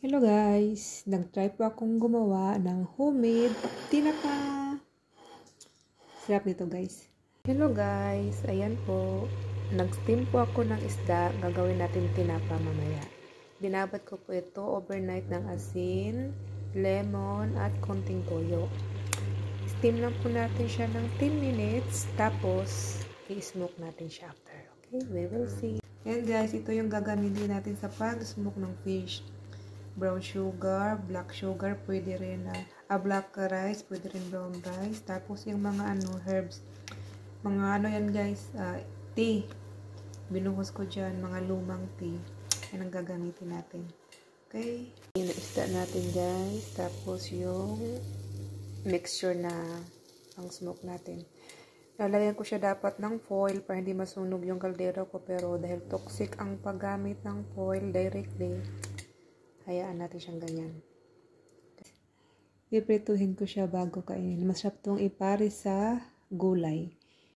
Hello guys! Nag-try po akong gumawa ng homemade tinapa. Sarap nito guys. Hello guys! Ayan po. Nag-steam po ako ng isda. Gagawin natin tinapa mamaya. Binabad ko po ito overnight ng asin, lemon, at konting toyo. Steam lang po natin siya ng 10 minutes. Tapos, i-smoke natin siya after. Okay? We will see. Ayan guys, ito yung gagamitin natin sa pag-smoke ng fish. Brown sugar, black sugar, pwede rin black rice, pwede rin brown rice. Tapos yung mga herbs. Mga yan guys, tea. Binuhos ko dyan, mga lumang tea. Yan ang gagamitin natin. Okay? Yung isda natin guys. Tapos yung mixture na pang smoke natin. Lalagyan ko siya dapat ng foil para hindi masunog yung kaldero ko. Pero dahil toxic ang paggamit ng foil directly, hayaan natin siyang ganyan. Iprituhin ko siya bago kainin. Masarap itong ipari sa gulay.